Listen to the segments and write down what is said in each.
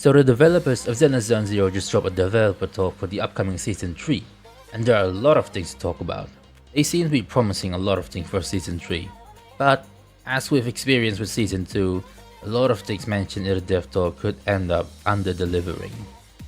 So the developers of Zenless Zone Zero just dropped a developer talk for the upcoming Season 3, and there are a lot of things to talk about. They seem to be promising a lot of things for Season 3, but as we've experienced with Season 2, a lot of things mentioned in the Devtalk could end up under-delivering.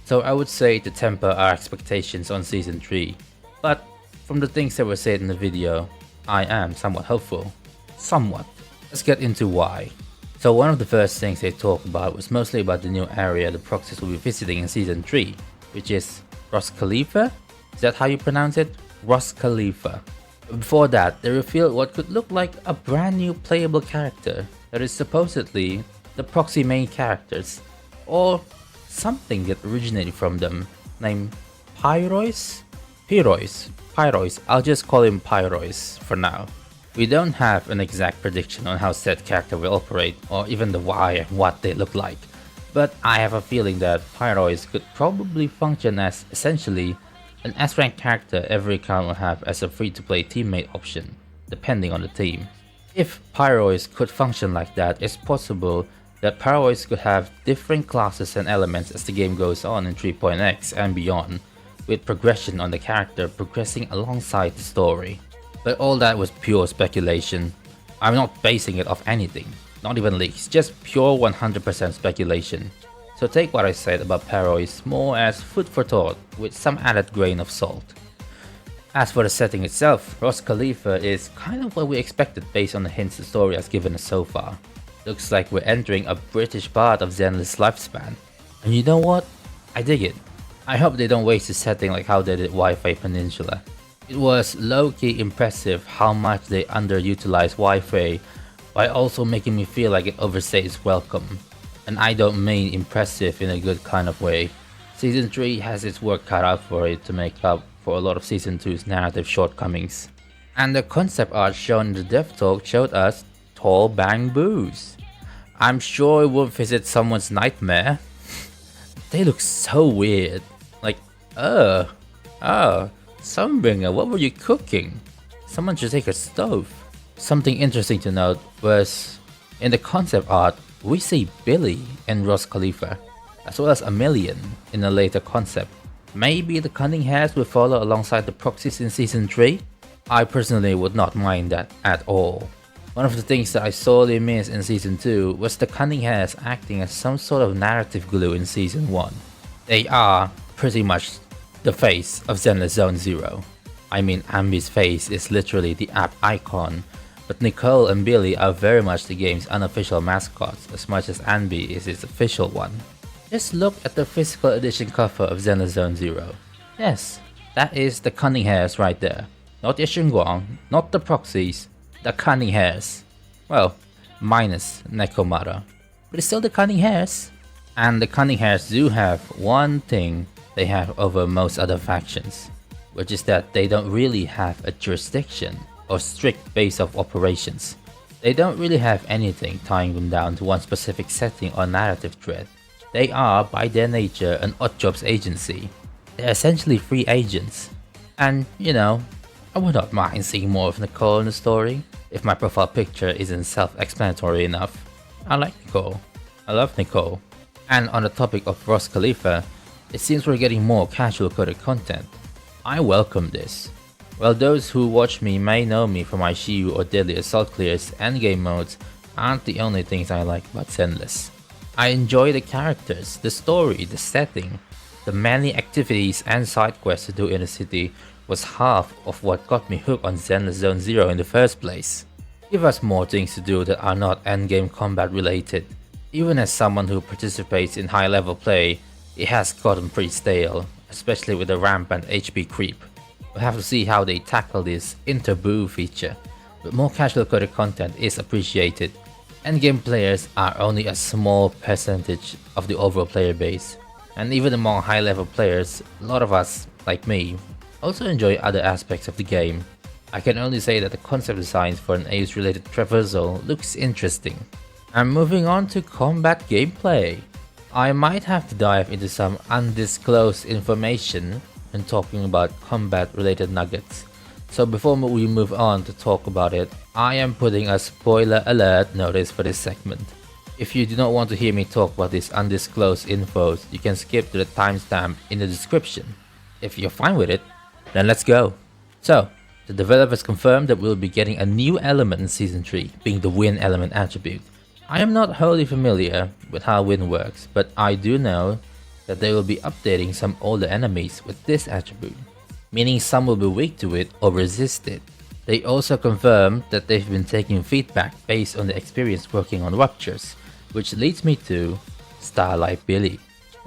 So I would say to temper our expectations on Season 3, but from the things that were said in the video, I am somewhat hopeful. Somewhat. Let's get into why. So one of the first things they talked about was mostly about the new area the proxies will be visiting in Season 3, which is Roscaelifer? Is that how you pronounce it? Roscaelifer. Before that, they revealed what could look like a brand new playable character that is supposedly the proxy main characters, or something that originated from them, named Pyrois? Pyrois. I'll just call him Pyrois for now. We don't have an exact prediction on how said character will operate, or even the why and what they look like, but I have a feeling that Pyrois could probably function as essentially an S-rank character every account will have as a free-to-play teammate option, depending on the team. If Pyrois could function like that, it's possible that Pyrois could have different classes and elements as the game goes on in 3.x and beyond, with progression on the character progressing alongside the story. But all that was pure speculation. I'm not basing it off anything, not even leaks, just pure 100% speculation. So take what I said about Pyrois more as food for thought with some added grain of salt. As for the setting itself, Roscaelifer is kind of what we expected based on the hints the story has given us so far. Looks like we're entering a British part of Zenless' lifespan. And you know what? I dig it. I hope they don't waste the setting like how they did Wi-Fi Peninsula. It was low-key impressive how much they underutilized Wi-Fi by also making me feel like it overstayed its welcome. And I don't mean impressive in a good kind of way. Season 3 has its work cut out for it to make up for a lot of Season 2's narrative shortcomings. And the concept art shown in the Devtalk showed us tall bamboos. I'm sure it won't visit someone's nightmare. They look so weird. Like, Sunbringer, what were you cooking? Someone should take a stove. Something interesting to note was, in the concept art, we see Billy and Roscaelifer, as well as Aemilion in a later concept. Maybe the Cunning Hares will follow alongside the proxies in Season 3? I personally would not mind that at all. One of the things that I sorely missed in Season 2 was the Cunning Hares acting as some sort of narrative glue in Season 1. They are pretty much the face of Zenless Zone Zero. I mean, Ambi's face is literally the app icon, but Nicole and Billy are very much the game's unofficial mascots as much as Ambi is its official one. Just look at the physical edition cover of Zenless Zone Zero. Yes, that is the Cunning Hares right there. Not the Xinguang, not the proxies, the Cunning Hares. Well, minus Nekomata, but it's still the Cunning Hares. And the Cunning Hares do have one thing they have over most other factions, which is that they don't really have a jurisdiction or strict base of operations. They don't really have anything tying them down to one specific setting or narrative thread. They are, by their nature, an odd-jobs agency. They're essentially free agents. And, you know, I would not mind seeing more of Nicole in the story, if my profile picture isn't self-explanatory enough. I like Nicole. I love Nicole. And on the topic of Roscaelifer, it seems we're getting more casual coded content. I welcome this. While those who watch me may know me from my Shiyu or Deadly Assault clears endgame modes aren't the only things I like about Zenless. I enjoy the characters, the story, the setting. The many activities and side quests to do in the city was half of what got me hooked on Zenless Zone Zero in the first place. Give us more things to do that are not endgame combat related. Even as someone who participates in high level play, it has gotten pretty stale, especially with the rampant HP creep. We'll have to see how they tackle this interboo feature, but more casual coded content is appreciated. Endgame players are only a small percentage of the overall player base, and even among high level players, a lot of us, like me, also enjoy other aspects of the game. I can only say that the concept designs for an Ace related traversal looks interesting. And moving on to combat gameplay. I might have to dive into some undisclosed information when talking about combat related nuggets. So before we move on to talk about it, I am putting a spoiler alert notice for this segment. If you do not want to hear me talk about this undisclosed info, you can skip to the timestamp in the description. If you're fine with it, then let's go. So, the developers confirmed that we'll be getting a new element in Season 3, being the Wind element attribute. I am not wholly familiar with how Wind works, but I do know that they will be updating some older enemies with this attribute, meaning some will be weak to it or resist it. They also confirmed that they've been taking feedback based on the experience working on Ruptures, which leads me to Starlight Billy.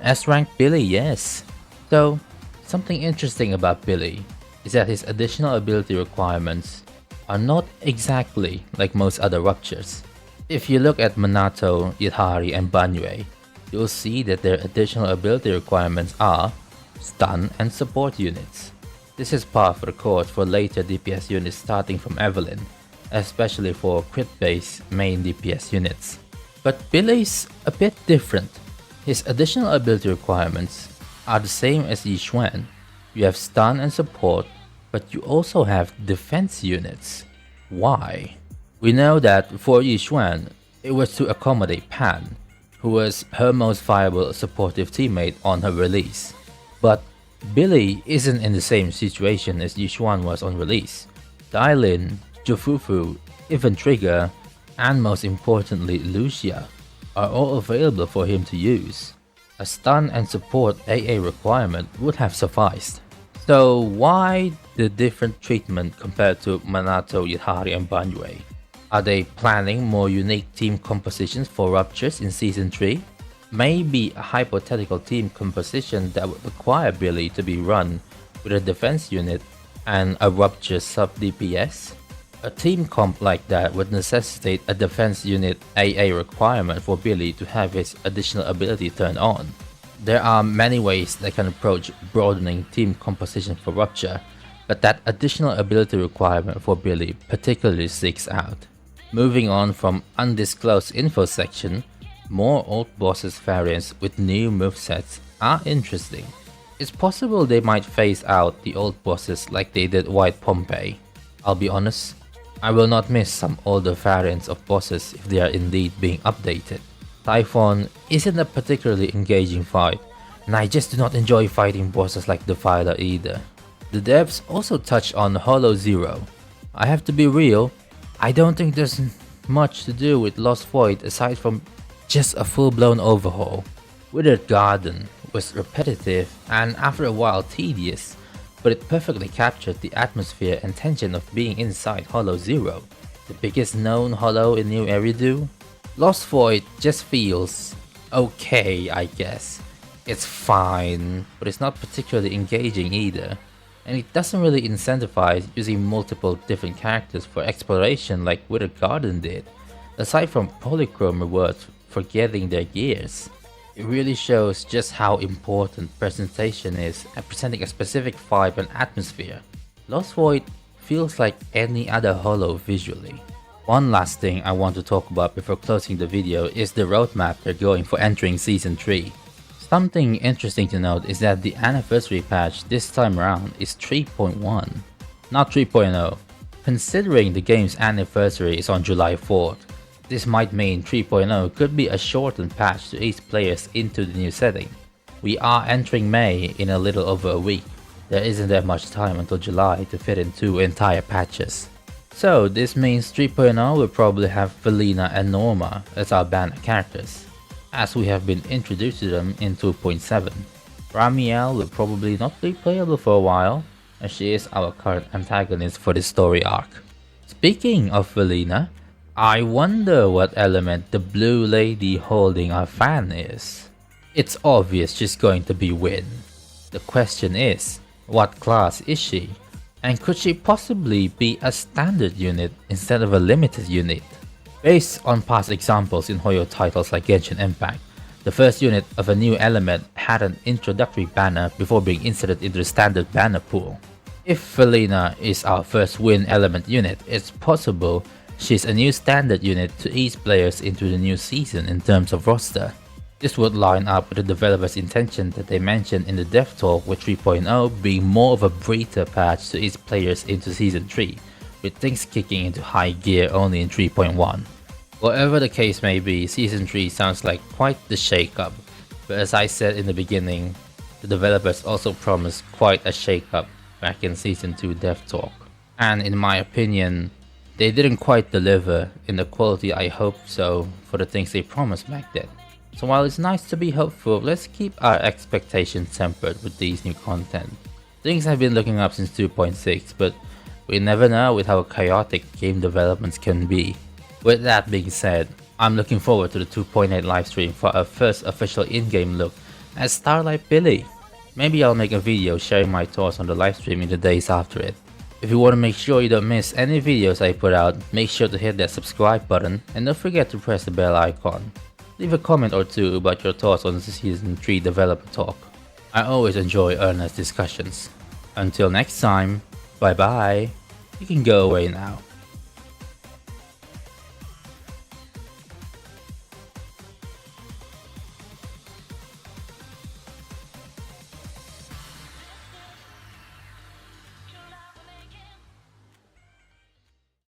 S-rank Billy, yes. So, something interesting about Billy is that his additional ability requirements are not exactly like most other Ruptures. If you look at Minato, Yidhari, and Banyue, you'll see that their additional ability requirements are stun and support units. This is par for the course for later DPS units starting from Evelyn, especially for crit-based main DPS units. But Billy's a bit different. His additional ability requirements are the same as Yixuan. You have stun and support, but you also have defense units. Why? We know that for Yixuan, it was to accommodate Pan, who was her most viable supportive teammate on her release. But Billy isn't in the same situation as Yixuan was on release. Dailin, Jufufu, even Trigger, and most importantly Lucia, are all available for him to use. A stun and support AA requirement would have sufficed. So why the different treatment compared to Minato, Yidhari, and Banyue? Are they planning more unique team compositions for Ruptures in Season 3? Maybe a hypothetical team composition that would require Billy to be run with a defense unit and a Rupture sub-DPS? A team comp like that would necessitate a defense unit AA requirement for Billy to have his additional ability turned on. There are many ways they can approach broadening team composition for Rupture, but that additional ability requirement for Billy particularly sticks out. Moving on from undisclosed info section, more old bosses variants with new movesets are interesting. It's possible they might phase out the old bosses like they did White Pompeii. I'll be honest, I will not miss some older variants of bosses if they are indeed being updated. Typhon isn't a particularly engaging fight, and I just do not enjoy fighting bosses like Defiler either. The devs also touched on Hollow Zero. I have to be real, I don't think there's much to do with Lost Void aside from just a full-blown overhaul. Withered Garden was repetitive and after a while tedious, but it perfectly captured the atmosphere and tension of being inside Hollow Zero, the biggest known hollow in New Eridu. Lost Void just feels okay, I guess. It's fine, but it's not particularly engaging either, and it doesn't really incentivize using multiple different characters for exploration like Withered Garden did, aside from polychrome rewards for getting their gears. It really shows just how important presentation is and presenting a specific vibe and atmosphere. Lost Void feels like any other hollow visually. One last thing I want to talk about before closing the video is the roadmap they're going for entering Season 3. Something interesting to note is that the anniversary patch this time around is 3.1, not 3.0. Considering the game's anniversary is on July 4th, this might mean 3.0 could be a shortened patch to ease players into the new setting. We are entering May in a little over a week. There isn't that much time until July to fit in 2 entire patches. So this means 3.0 will probably have Velina and Norma as our banner characters, as we have been introduced to them in 2.7. Ramiel will probably not be playable for a while, as she is our current antagonist for this story arc. Speaking of Velina, I wonder what element the blue lady holding our fan is. It's obvious she's going to be Win. The question is, what class is she? And could she possibly be a standard unit instead of a limited unit? Based on past examples in HoYo titles like Genshin Impact, the first unit of a new element had an introductory banner before being inserted into the standard banner pool. If Velina is our first Win element unit, it's possible she's a new standard unit to ease players into the new season in terms of roster. This would line up with the developer's intention that they mentioned in the Devtalk with 3.0 being more of a breather patch to ease players into Season 3, with things kicking into high gear only in 3.1. Whatever the case may be, Season 3 sounds like quite the shake-up, but as I said in the beginning, the developers also promised quite a shake-up back in Season 2 Devtalk. And in my opinion, they didn't quite deliver in the quality I hoped so for the things they promised back then. So while it's nice to be hopeful, let's keep our expectations tempered with these new content. Things have been looking up since 2.6, but we never know with how chaotic game developments can be. With that being said, I'm looking forward to the 2.8 livestream for our first official in-game look at Starlight Billy. Maybe I'll make a video sharing my thoughts on the livestream in the days after it. If you want to make sure you don't miss any videos I put out, make sure to hit that subscribe button and don't forget to press the bell icon. Leave a comment or two about your thoughts on the Season 3 developer talk. I always enjoy earnest discussions. Until next time, bye bye. You can go away now.